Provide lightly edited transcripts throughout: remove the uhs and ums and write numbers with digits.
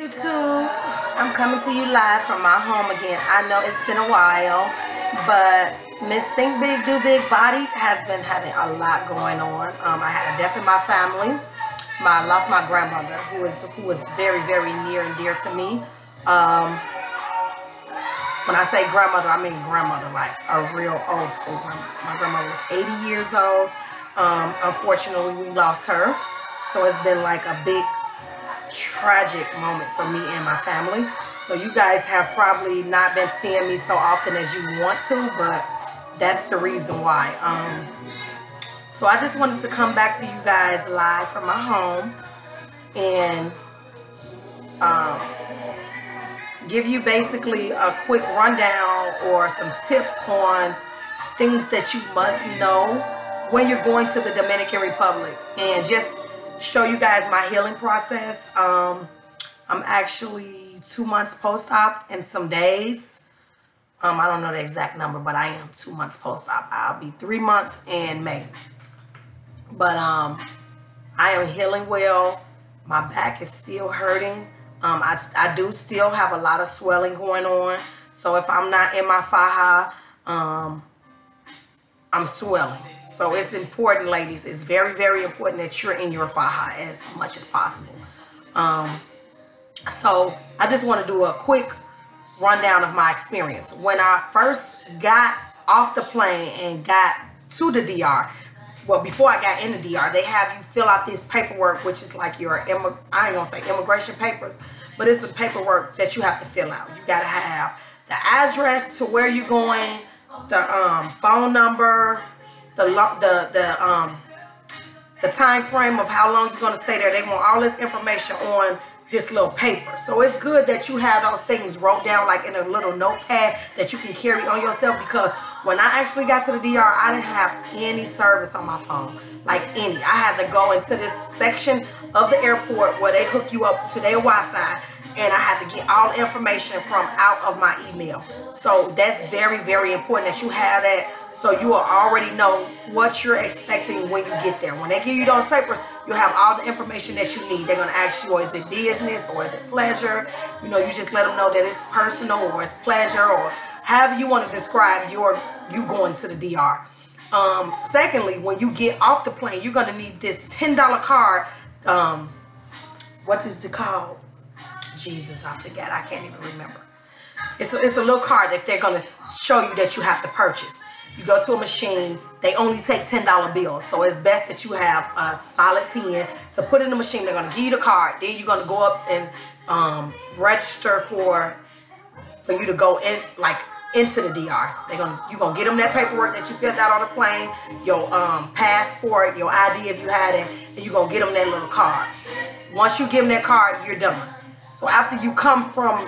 YouTube. I'm coming to you live from my home again. I know it's been a while, but Miss Think Big Do Big Body has been having a lot going on. I had a death in my family. I lost my grandmother, who was very, very near and dear to me. When I say grandmother, I mean grandmother, like a real old school grandmother. My grandmother was 80 years old. Unfortunately, we lost her. So it's been like a big tragic moment for me and my family. So you guys have probably not been seeing me so often as you want to, but that's the reason why. So I just wanted to come back to you guys live from my home and give you basically a quick rundown or some tips on things that you must know when you're going to the Dominican Republic, and just show you guys my healing process. I'm actually 2 months post-op in some days. I don't know the exact number, but I am 2 months post-op. I'll be 3 months in May. But I am healing well. My back is still hurting. I do still have a lot of swelling going on. So if I'm not in my faja, I'm swelling. So it's important, ladies. It's very, very important that you're in your faja as much as possible. So I just want to do a quick rundown of my experience. When I first got off the plane and got to the DR, well, before I got in the DR, they have you fill out this paperwork, which is like your, I ain't gonna say immigration papers, but it's the paperwork that you have to fill out. You gotta have the address to where you're going, the phone number, the time frame of how long you're gonna stay there. They want all this information on this little paper. So it's good that you have those things wrote down like in a little notepad that you can carry on yourself, because when I actually got to the DR, I didn't have any service on my phone, like any. I had to go into this section of the airport where they hook you up to their Wi-Fi, and I had to get all the information from out of my email. So that's very, very important that you have that, so you will already know what you're expecting when you get there. When they give you those papers, you'll have all the information that you need. They're going to ask you, is it business or is it pleasure? You know, you just let them know that it's personal or it's pleasure, or however you want to describe you going to the DR. Secondly, when you get off the plane, you're going to need this $10 card. What is it called? Jesus, I forgot. I can't even remember. It's a little card that they're going to show you that you have to purchase. You go to a machine, they only take $10 bills. So it's best that you have a solid 10 to put in the machine. They're going to give you the card. Then you're going to go up and register for you to go in, like, into the DR. You're going to get them that paperwork that you filled out on the plane, your passport, your ID if you had it, and you're going to get them that little card. Once you give them that card, you're done. So after you come from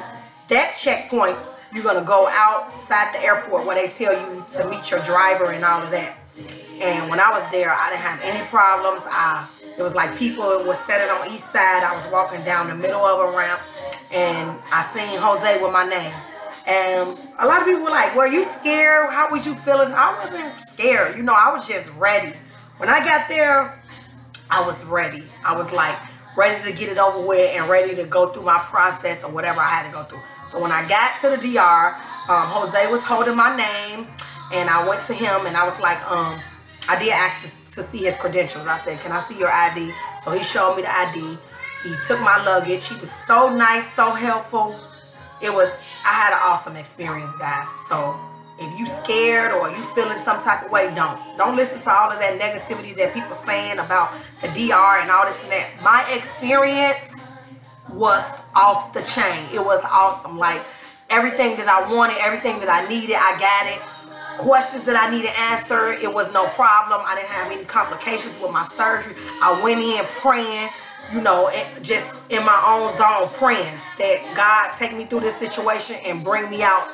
that checkpoint, you're going to go outside the airport where they tell you to meet your driver and all of that. And when I was there, I didn't have any problems. It was like people were standing on each side. I was walking down the middle of a ramp, and I seen Jose with my name. And a lot of people were like, were you scared? How was you feeling? I wasn't scared. You know, I was just ready. When I got there, I was ready. I was like ready to get it over with and ready to go through my process or whatever I had to go through. So when I got to the DR, Jose was holding my name, and I went to him and I was like, I did ask to see his credentials. I said, can I see your ID? So he showed me the ID. He took my luggage. He was so nice, so helpful. I had an awesome experience, guys. So if you scared or you feeling some type of way, don't listen to all of that negativity that people saying about the DR and all this and that. My experience was off the chain. It was awesome. Like, everything that I wanted, everything that I needed, I got it. Questions that I needed answered, it was no problem. I didn't have any complications with my surgery. I went in praying, you know, just in my own zone, praying that God take me through this situation and bring me out,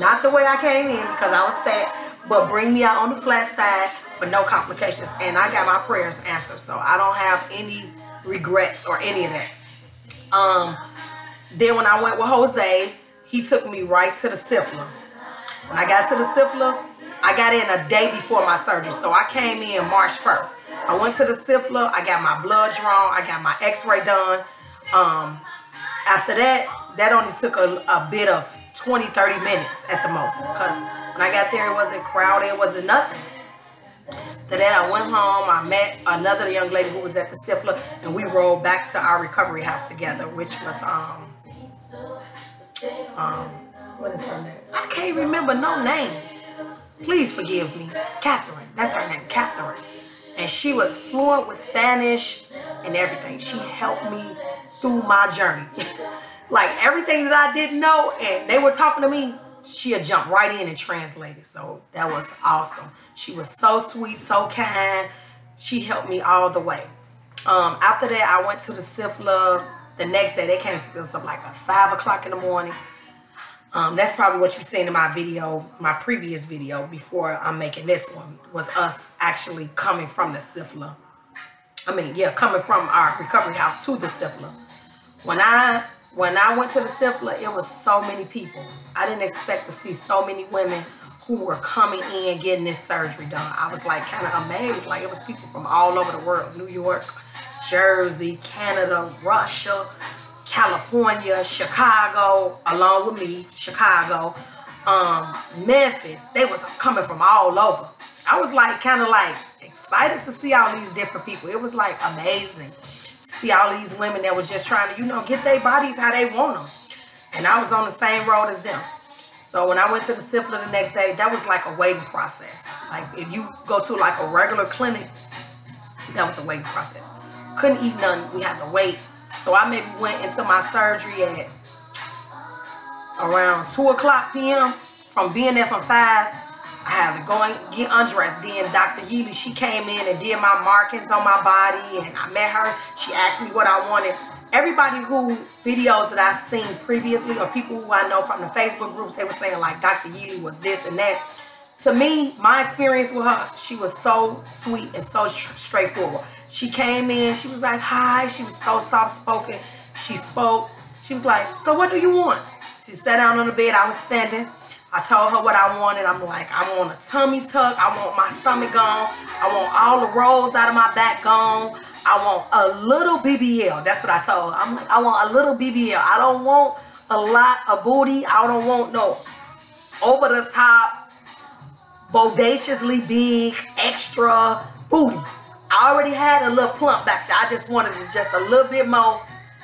not the way I came in because I was fat, but bring me out on the flat side with no complications. And I got my prayers answered. So I don't have any regrets or any of that. Then when I went with Jose, he took me right to the syphilis. When I got to the syphilis, I got in a day before my surgery. So I came in March 1st. I went to the syphilis. I got my blood drawn. I got my x-ray done. After that, that only took a bit of 20, 30 minutes at the most. Because when I got there, it wasn't crowded. It wasn't nothing. So then I went home. I met another young lady who was at the Stifler, and we rode back to our recovery house together, which was, what is her name? I can't remember no names. Please forgive me. Catherine. That's her name, Catherine. And she was fluent with Spanish and everything. She helped me through my journey. Like everything that I didn't know and they were talking to me, she had jumped right in and translated. So that was awesome. She was so sweet, so kind. She helped me all the way. After that, I went to the Stifler. The next day, they came to us up like at 5 o'clock in the morning. That's probably what you've seen in my video, my previous video before I'm making this one, was us actually coming from the Stifler. I mean, yeah, coming from our recovery house to the Stifler. When I went to the Stifler, it was so many people. I didn't expect to see so many women who were coming in getting this surgery done. I was like kind of amazed. Like it was people from all over the world. New York, Jersey, Canada, Russia, California, Chicago, along with me, Chicago, Memphis. They was coming from all over. I was like kind of like excited to see all these different people. It was like amazing to see all these women that was just trying to, you know, get their bodies how they want them. And I was on the same road as them. So when I went to the Stifler the next day, that was like a waiting process. Like if you go to like a regular clinic, that was a waiting process. Couldn't eat nothing. We had to wait. So I maybe went into my surgery at around 2 o'clock p.m. From being there from 5, I had to go and get undressed. Then Dr. Yily, she came in and did my markings on my body, and I met her. She asked me what I wanted. Everybody who videos that I've seen previously, or people who I know from the Facebook groups, they were saying like Dr. Yily was this and that. To me, my experience with her, she was so sweet and so straightforward. She came in, she was like, hi. She was so soft-spoken. She spoke. She was like, so what do you want? She sat down on the bed. I was standing. I told her what I wanted. I'm like, I want a tummy tuck. I want my stomach gone. I want all the rolls out of my back gone. I want a little BBL. That's what I told her. I'm like, I want a little BBL. I don't want a lot of booty. I don't want no over the top, bodaciously big, extra booty. I already had a little plump back there. I just wanted just a little bit more,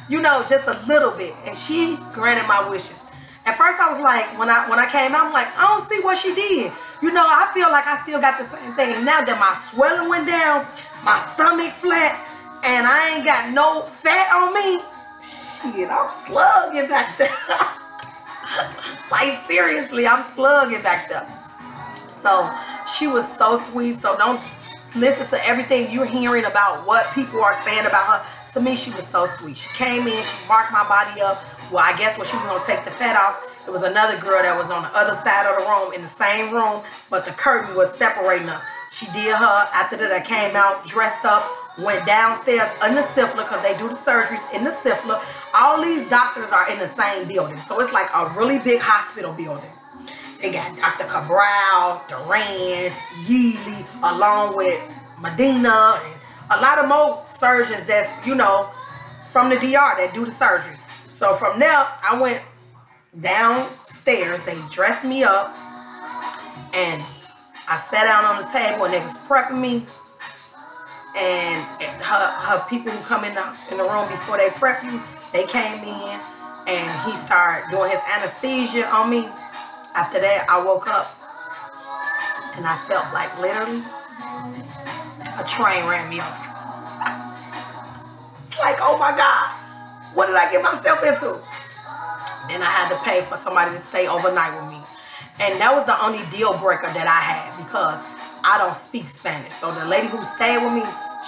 you know, just a little bit. And she granted my wishes. At first I was like, when I came out, I'm like, I don't see what she did. You know, I feel like I still got the same thing. Now that my swelling went down, my stomach flat, and I ain't got no fat on me, shit, I'm slugging back there. Like seriously, I'm slugging back there. So she was so sweet. So don't listen to everything you're hearing about what people are saying about her. To me, she was so sweet. She came in, she marked my body up. Well, I guess when she was going to take the fat off, there was another girl that was on the other side of the room, in the same room, but the curtain was separating us. She did her. After that, I came out, dressed up, went downstairs in the Stifler, because they do the surgeries in the Stifler. All these doctors are in the same building. So it's like a really big hospital building. They got Dr. Cabral, Duran, Yily, along with Medina, and a lot of more surgeons that's, you know, from the DR that do the surgery. So from there, I went downstairs. They dressed me up, and I sat down on the table, and they was prepping me. And her people who come in the room before they prep you, they came in, and he started doing his anesthesia on me. After that, I woke up, and I felt like literally a train ran me over. It's like, oh my God, what did I get myself into? Then I had to pay for somebody to stay overnight with me. And that was the only deal breaker that I had, because I don't speak Spanish. So the lady who stayed with me,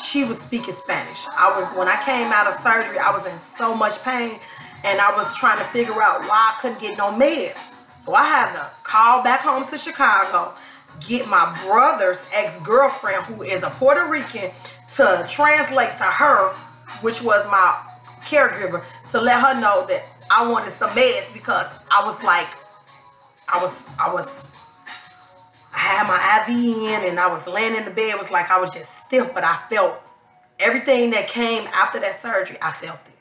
she was speaking Spanish. When I came out of surgery, I was in so much pain, and I was trying to figure out why I couldn't get no meds. So I had to call back home to Chicago, get my brother's ex-girlfriend, who is a Puerto Rican, to translate to her, which was my caregiver, to let her know that I wanted some meds, because I was like, I had my IV in, and I was laying in the bed. It was like I was just stiff, but I felt everything that came after that surgery. I felt it.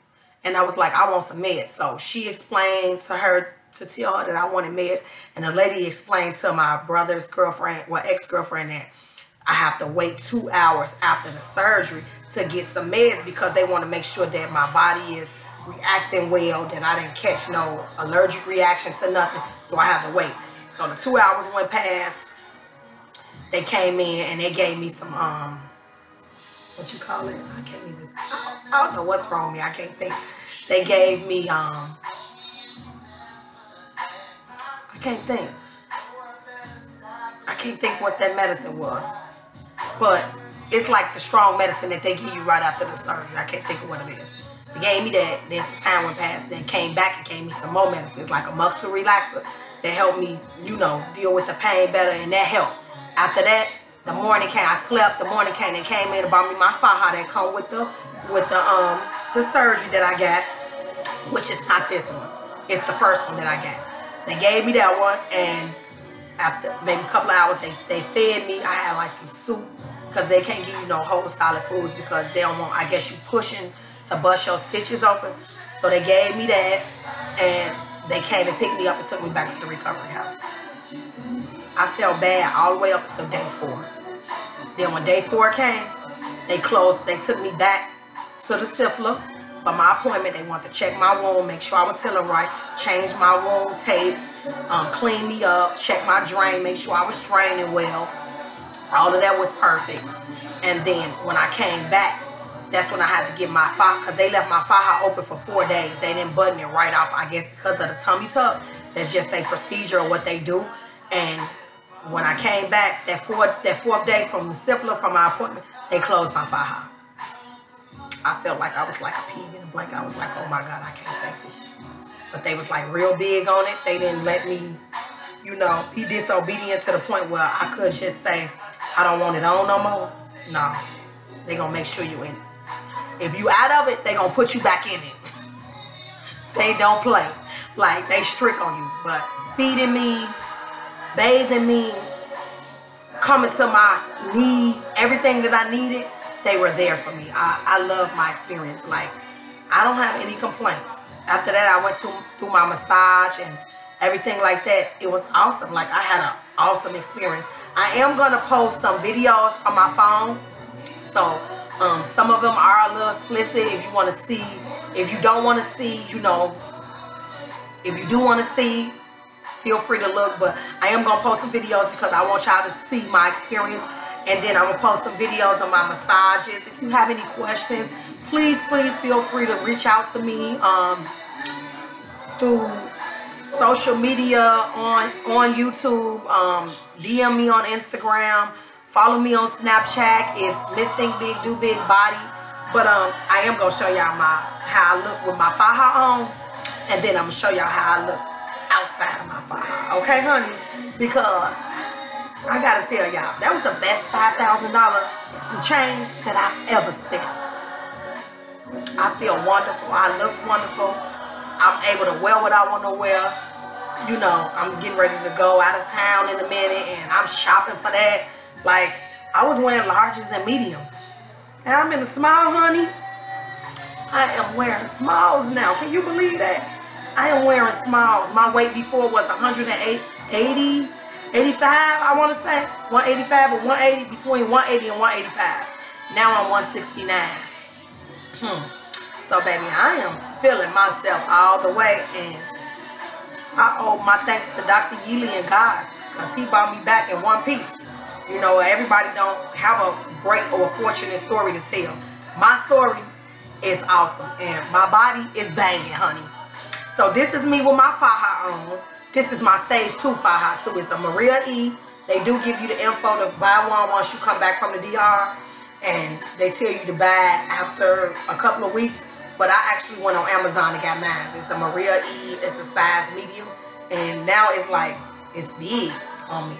And I was like, I want some meds. So she explained to her, to tell her that I wanted meds. And the lady explained to my brother's girlfriend, well, ex-girlfriend, that I have to wait 2 hours after the surgery to get some meds because they want to make sure that my body is reacting well, that I didn't catch no allergic reaction to nothing. So I have to wait. So the 2 hours went past. They came in and they gave me some, what you call it? I can't even, I don't know what's wrong with me. I can't think. They gave me, I can't think. I can't think what that medicine was. But it's like the strong medicine that they give you right after the surgery. I can't think of what it is. They gave me that. Then some time went past. Then came back and gave me some more medicines, like a muscle relaxer that helped me, you know, deal with the pain better, and that helped. After that, the morning came. I slept. The morning came. They came in and bought me my faja that come with the surgery that I got, which is not this one. It's the first one that I got. They gave me that one, and after maybe a couple of hours, they fed me. I had like some soup, because they can't give you no whole solid foods because they don't want, I guess, you pushing to bust your stitches open. So they gave me that, and they came and picked me up and took me back to the recovery house. I felt bad all the way up until day 4. Then when day 4 came, they closed. They took me back to the syphilis for my appointment. They wanted to check my wound, make sure I was healing right, change my wound tape, clean me up, check my drain, make sure I was draining well. All of that was perfect. And then when I came back, that's when I had to get my faja, because they left my faja open for 4 days. They didn't button it right off, I guess, because of the tummy tuck. That's just a procedure of what they do. And when I came back, that fourth day from the syphilis, from my appointment, they closed my faja. I felt like I was like a pig in a blanket. I was like, oh my God, I can't take this. But they was like real big on it. They didn't let me, you know, be disobedient to the point where I could just say, I don't want it on no more. No, they gonna make sure you in it. If you out of it, they gonna put you back in it. They don't play. Like, they strict on you. But feeding me, bathing me, coming to my need, everything that I needed, they were there for me. I love my experience. Like, I don't have any complaints. After that, I went through my massage and everything like that. It was awesome. Like, I had an awesome experience. I am going to post some videos from my phone. So, some of them are a little explicit if you want to see. If you don't want to see, you know, if you do want to see, feel free to look. But I am going to post some videos because I want y'all to see my experience. And then I'm going to post some videos of my massages. If you have any questions, please feel free to reach out to me through social media, on YouTube, DM me on Instagram, follow me on Snapchat. It's MzthinkbigdobigBODIED. But I am gonna show y'all how I look with my faja on, and then I'm gonna show y'all how I look outside of my faja. Okay, honey? Because I gotta tell y'all, that was the best $5,000 some change that I've ever spent. I feel wonderful. I look wonderful. I'm able to wear what I want to wear. You know, I'm getting ready to go out of town in a minute, and I'm shopping for that. Like, I was wearing larges and mediums. Now I'm in a small, honey. I am wearing smalls now. Can you believe that? I am wearing smalls. My weight before was 180, 85, I want to say. 185 or 180, between 180 and 185. Now I'm 169. So, baby, I am feeling myself all the way, and I owe my thanks to Dr. Yily and God, because he brought me back in one piece. You know, everybody don't have a great or fortunate story to tell. My story is awesome, and my body is banging, honey. So this is me with my faja on. This is my stage 2 faja too. It's a Maria E. They do give you the info to buy one once you come back from the DR, and they tell you to buy it after a couple of weeks. But I actually went on Amazon and got mine. It's a Maria E. It's a size medium, and now it's like, it's big on me.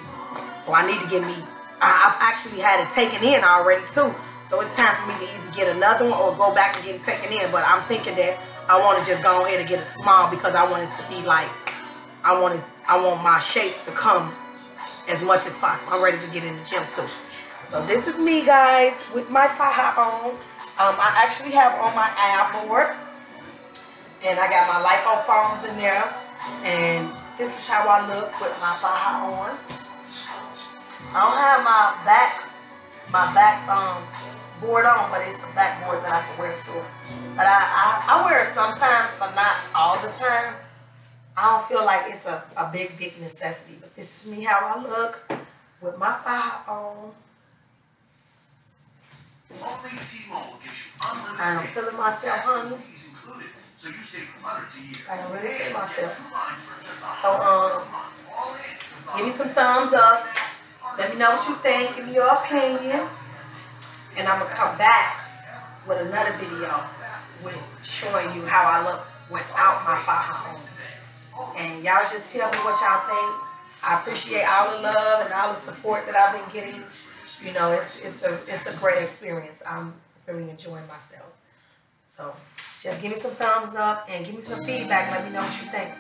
So I need to get me, I've actually had it taken in already too. So it's time for me to either get another one or go back and get it taken in. But I'm thinking that I want to just go ahead and get it small, because I want it to be like, I want my shape to come as much as possible. I'm ready to get in the gym too. So this is me, guys, with my faja on. I actually have on my ab board. And I got my lipo foams in there. And this is how I look with my faja on. I don't have my back board on, but it's a backboard that I can wear to it. But I wear it sometimes, but not all the time. I don't feel like it's a big necessity. But this is me how I look with my faja on. Only T-Mobile gives you unlimited. I'm feeling myself, honey. So you save hundreds a year. I don't really feel myself. So give me some thumbs up. Let me know what you think. Give me your opinion. And I'm gonna come back with another video with showing you how I look without my faja on. And y'all just tell me what y'all think. I appreciate all the love and all the support that I've been getting. You know, it's a great experience. I'm really enjoying myself. So just give me some thumbs up and give me some feedback. Let me know what you think.